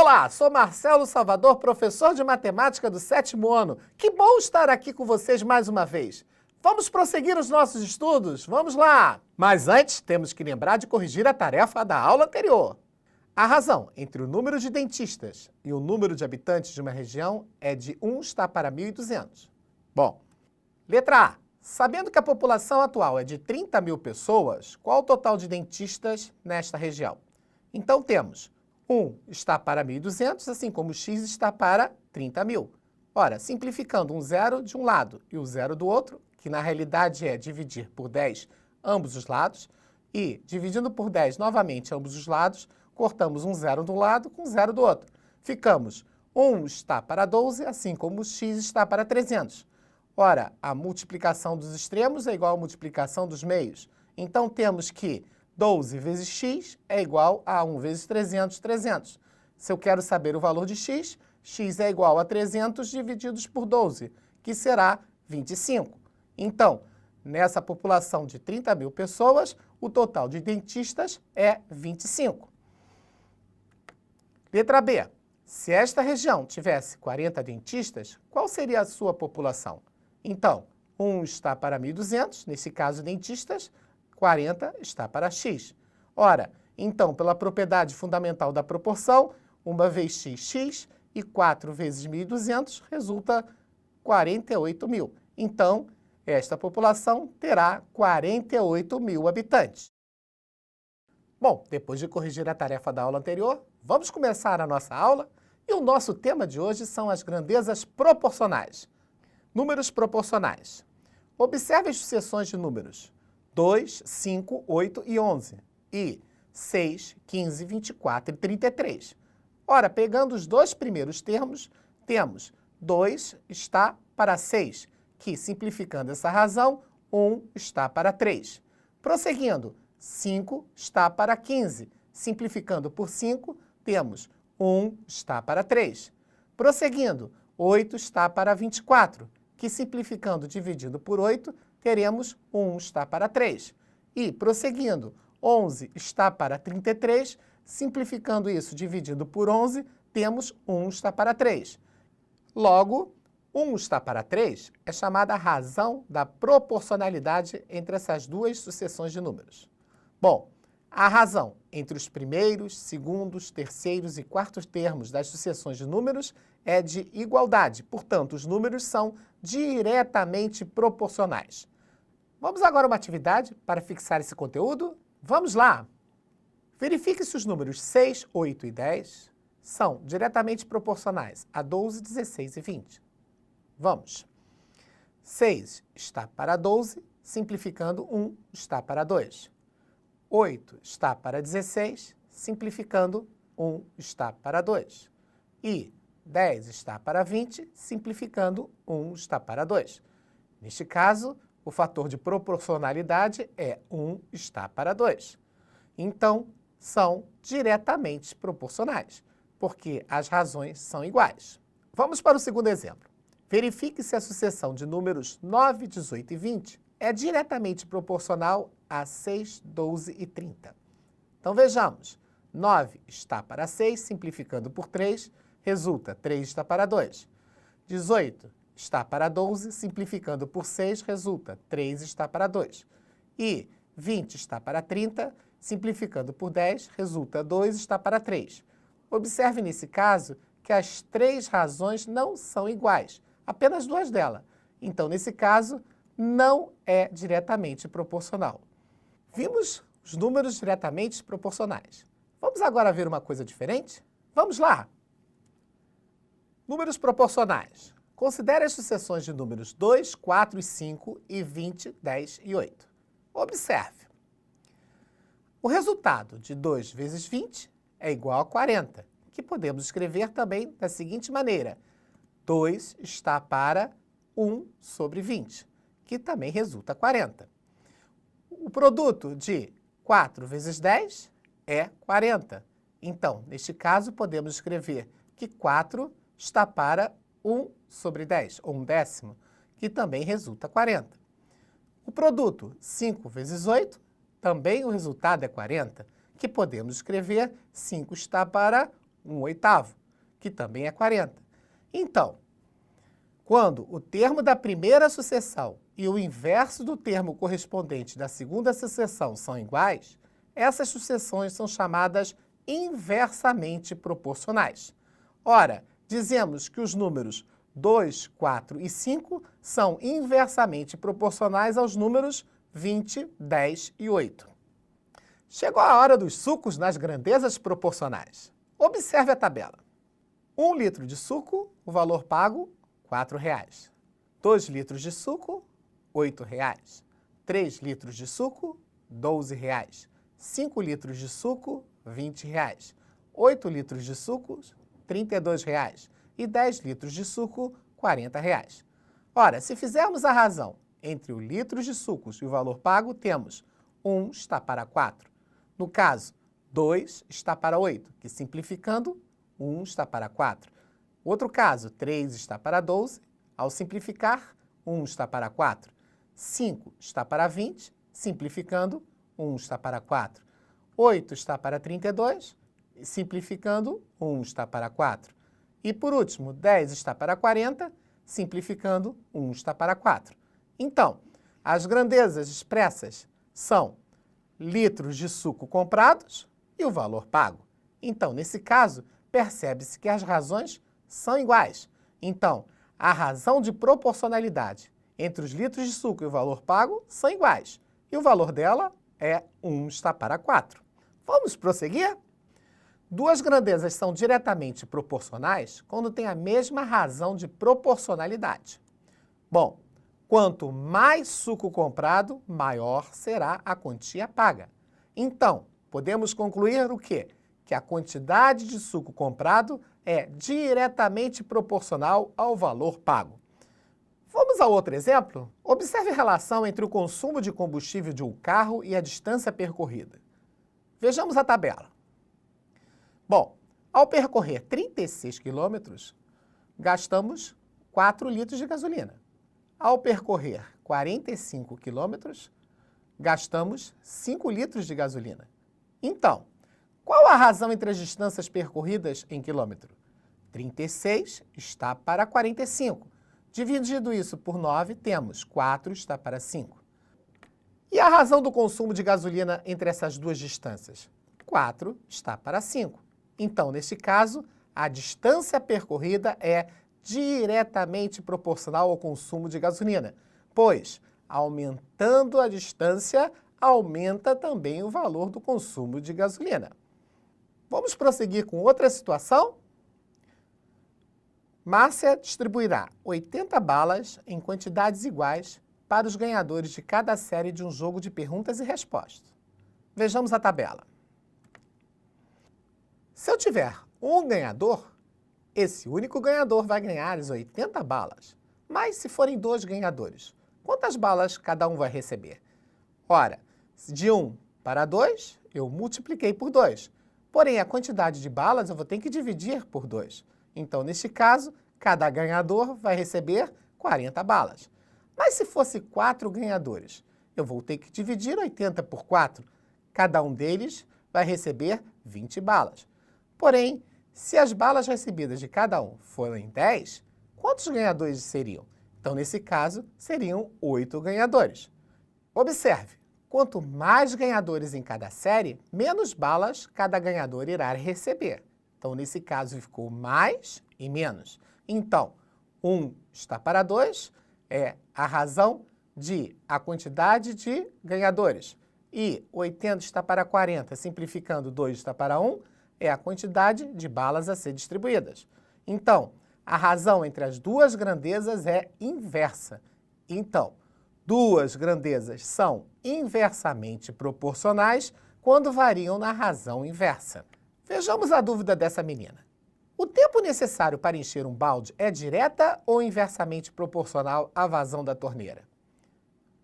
Olá, sou Marcelo Salvador, professor de matemática do 7º ano. Que bom estar aqui com vocês mais uma vez. Vamos prosseguir os nossos estudos? Vamos lá! Mas antes, temos que lembrar de corrigir a tarefa da aula anterior. A razão entre o número de dentistas e o número de habitantes de uma região é de 1 está para 1.200. Bom, letra A. Sabendo que a população atual é de 30 mil pessoas, qual o total de dentistas nesta região? Então temos 1 está para 1.200, assim como x está para 30 mil. Ora, simplificando um zero de um lado e o zero do outro, que na realidade é dividir por 10 ambos os lados, e dividindo por 10 novamente ambos os lados, cortamos um zero de um lado com um zero do outro. Ficamos 1 está para 12, assim como x está para 300. Ora, a multiplicação dos extremos é igual à multiplicação dos meios. Então temos que 12 vezes x é igual a 1 vezes 300, 300. Se eu quero saber o valor de x, x é igual a 300 divididos por 12, que será 25. Então, nessa população de 30 mil pessoas, o total de dentistas é 25. Letra B. Se esta região tivesse 40 dentistas, qual seria a sua população? Então, 1 está para 1.200, nesse caso dentistas, 40 está para x. Ora, então, pela propriedade fundamental da proporção, 1 vezes x, x, e 4 vezes 1.200 resulta 48 mil. Então, esta população terá 48 mil habitantes. Bom, depois de corrigir a tarefa da aula anterior, vamos começar a nossa aula e o nosso tema de hoje são as grandezas proporcionais. Números proporcionais. Observe as sucessões de números 2, 5, 8 e 11 e 6, 15, 24 e 33. Ora, pegando os dois primeiros termos, temos 2 está para 6, que simplificando essa razão, 1 está para 3. Prosseguindo, 5 está para 15, simplificando por 5, temos 1 está para 3. Prosseguindo, 8 está para 24, que simplificando dividindo por 8, teremos 1 está para 3. E, prosseguindo, 11 está para 33, simplificando isso dividindo por 11, temos 1 está para 3. Logo, 1 está para 3 é chamada a razão da proporcionalidade entre essas duas sucessões de números. Bom, a razão entre os primeiros, segundos, terceiros e quartos termos das sucessões de números é de igualdade, portanto, os números são diretamente proporcionais. Vamos agora a uma atividade para fixar esse conteúdo? Vamos lá! Verifique se os números 6, 8 e 10 são diretamente proporcionais a 12, 16 e 20. Vamos! 6 está para 12, simplificando 1 está para 2. 8 está para 16, simplificando 1 está para 2. E 10 está para 20, simplificando 1 está para 2. Neste caso, o fator de proporcionalidade é 1 está para 2. Então, são diretamente proporcionais, porque as razões são iguais. Vamos para o segundo exemplo. Verifique se a sucessão de números 9, 18 e 20 é diretamente proporcional a 6, 12 e 30. Então, vejamos. 9 está para 6, simplificando por 3, resulta 3 está para 2. 18 está para 12, simplificando por 6, resulta 3 está para 2. E 20 está para 30, simplificando por 10, resulta 2 está para 3. Observe nesse caso que as três razões não são iguais, apenas duas delas. Então, nesse caso, não é diretamente proporcional. Vimos os números diretamente proporcionais. Vamos agora ver uma coisa diferente? Vamos lá! Números proporcionais. Considere as sucessões de números 2, 4 e 5 e 20, 10 e 8. Observe. O resultado de 2 vezes 20 é igual a 40, que podemos escrever também da seguinte maneira. 2 está para 1 sobre 20, que também resulta 40. O produto de 4 vezes 10 é 40. Então, neste caso, podemos escrever que 4 está para 1 sobre 10, ou 1/10, que também resulta 40. O produto 5 vezes 8, também o resultado é 40, que podemos escrever 5 está para 1/8, que também é 40. Então, quando o termo da primeira sucessão e o inverso do termo correspondente da segunda sucessão são iguais, essas sucessões são chamadas inversamente proporcionais. Ora, dizemos que os números 2, 4 e 5 são inversamente proporcionais aos números 20, 10 e 8. Chegou a hora dos sucos nas grandezas proporcionais. Observe a tabela. 1 litro de suco, o valor pago, R$ 4,00. 2 litros de suco, R$ 8,00. 3 litros de suco, R$ 12,00. 5 litros de suco, R$ 20,00. 8 litros de suco, R$ 32,00. E 10 litros de suco, R$ 40,00. Ora, se fizermos a razão entre o litro de sucos e o valor pago, temos 1 está para 4. No caso, 2 está para 8, que simplificando, 1 está para 4. Outro caso, 3 está para 12, ao simplificar, 1 está para 4. 5 está para 20, simplificando, 1 está para 4. 8 está para 32, simplificando, 1 está para 4. E por último, 10 está para 40, simplificando, 1 está para 4. Então, as grandezas expressas são litros de suco comprados e o valor pago. Então, nesse caso, percebe-se que as razões são iguais. Então, a razão de proporcionalidade entre os litros de suco e o valor pago são iguais. E o valor dela é 1 está para 4. Vamos prosseguir? Duas grandezas são diretamente proporcionais quando têm a mesma razão de proporcionalidade. Bom, quanto mais suco comprado, maior será a quantia paga. Então, podemos concluir o quê? Que a quantidade de suco comprado é diretamente proporcional ao valor pago. Vamos a outro exemplo? Observe a relação entre o consumo de combustível de um carro e a distância percorrida. Vejamos a tabela. Bom, ao percorrer 36 quilômetros, gastamos 4 litros de gasolina. Ao percorrer 45 quilômetros, gastamos 5 litros de gasolina. Então, qual a razão entre as distâncias percorridas em quilômetro? 36 está para 45. Dividido isso por 9, temos 4 está para 5. E a razão do consumo de gasolina entre essas duas distâncias? 4 está para 5. Então, nesse caso, a distância percorrida é diretamente proporcional ao consumo de gasolina, pois, aumentando a distância, aumenta também o valor do consumo de gasolina. Vamos prosseguir com outra situação? Márcia distribuirá 80 balas em quantidades iguais para os ganhadores de cada série de um jogo de perguntas e respostas. Vejamos a tabela. Se eu tiver um ganhador, esse único ganhador vai ganhar as 80 balas. Mas se forem 2 ganhadores, quantas balas cada um vai receber? Ora, de 1 para 2, eu multipliquei por 2. Porém, a quantidade de balas eu vou ter que dividir por 2. Então, neste caso, cada ganhador vai receber 40 balas. Mas se fosse 4 ganhadores, eu vou ter que dividir 80 por 4. Cada um deles vai receber 20 balas. Porém, se as balas recebidas de cada um forem 10, quantos ganhadores seriam? Então, nesse caso, seriam 8 ganhadores. Observe, quanto mais ganhadores em cada série, menos balas cada ganhador irá receber. Então, nesse caso, ficou mais e menos. Então, 1 está para 2 é a razão de a quantidade de ganhadores. E 80 está para 40, simplificando 2 está para 1, é a quantidade de balas a ser distribuídas. Então, a razão entre as duas grandezas é inversa. Então, duas grandezas são inversamente proporcionais quando variam na razão inversa. Vejamos a dúvida dessa menina. O tempo necessário para encher um balde é direta ou inversamente proporcional à vazão da torneira?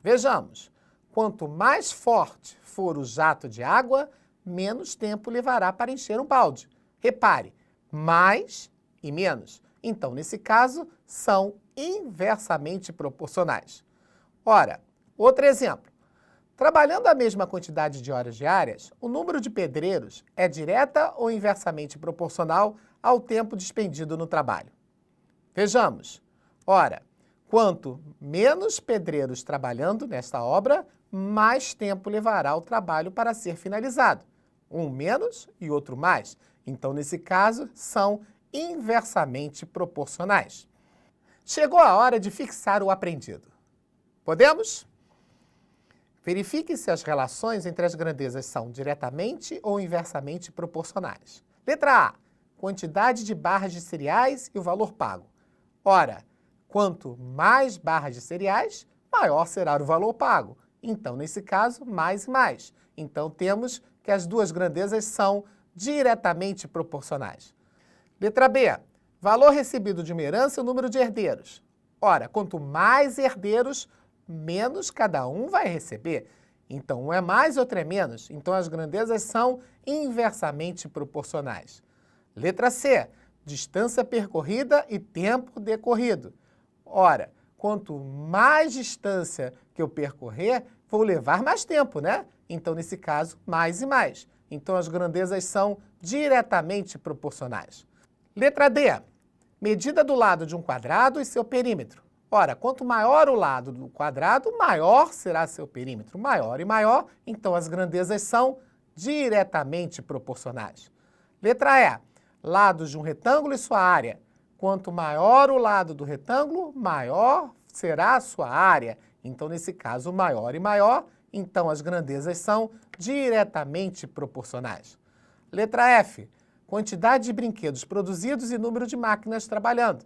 Vejamos. Quanto mais forte for o jato de água, menos tempo levará para encher um balde. Repare, mais e menos. Então, nesse caso, são inversamente proporcionais. Ora, outro exemplo. Trabalhando a mesma quantidade de horas diárias, o número de pedreiros é direta ou inversamente proporcional ao tempo despendido no trabalho. Vejamos. Ora, quanto menos pedreiros trabalhando nesta obra, mais tempo levará o trabalho para ser finalizado. Um menos e outro mais. Então, nesse caso, são inversamente proporcionais. Chegou a hora de fixar o aprendido. Podemos? Verifique se as relações entre as grandezas são diretamente ou inversamente proporcionais. Letra A. Quantidade de barras de cereais e o valor pago. Ora, quanto mais barras de cereais, maior será o valor pago. Então, nesse caso, mais e mais. Então, temos que as duas grandezas são diretamente proporcionais. Letra B. Valor recebido de uma herança e o número de herdeiros. Ora, quanto mais herdeiros, menos cada um vai receber. Então, um é mais, outro é menos. Então, as grandezas são inversamente proporcionais. Letra C. Distância percorrida e tempo decorrido. Ora, quanto mais distância que eu percorrer, vou levar mais tempo, né? Então, nesse caso, mais e mais. Então, as grandezas são diretamente proporcionais. Letra D. Medida do lado de um quadrado e seu perímetro. Ora, quanto maior o lado do quadrado, maior será seu perímetro. Maior e maior, então as grandezas são diretamente proporcionais. Letra E. Lados de um retângulo e sua área. Quanto maior o lado do retângulo, maior será a sua área. Então, nesse caso, maior e maior, então as grandezas são diretamente proporcionais. Letra F. Quantidade de brinquedos produzidos e número de máquinas trabalhando.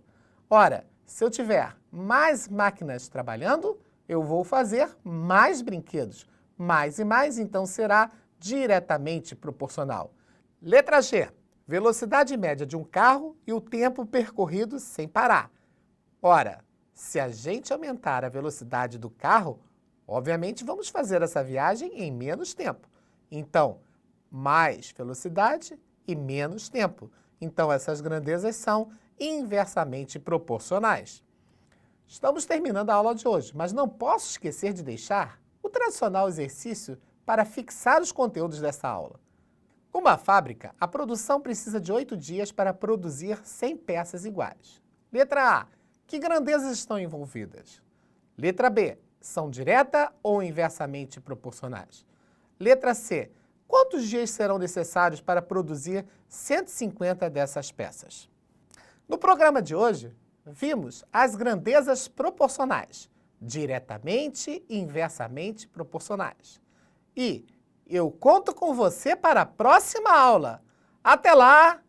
Ora, se eu tiver mais máquinas trabalhando, eu vou fazer mais brinquedos. Mais e mais, então, será diretamente proporcional. Letra G. Velocidade média de um carro e o tempo percorrido sem parar. Ora, se a gente aumentar a velocidade do carro, obviamente vamos fazer essa viagem em menos tempo. Então, mais velocidade e menos tempo. Então, essas grandezas são inversamente proporcionais. Estamos terminando a aula de hoje, mas não posso esquecer de deixar o tradicional exercício para fixar os conteúdos dessa aula. Uma fábrica, a produção precisa de 8 dias para produzir 100 peças iguais. Letra A. Que grandezas estão envolvidas? Letra B. São direta ou inversamente proporcionais? Letra C. Quantos dias serão necessários para produzir 150 dessas peças? No programa de hoje, vimos as grandezas proporcionais, diretamente e inversamente proporcionais. E eu conto com você para a próxima aula. Até lá!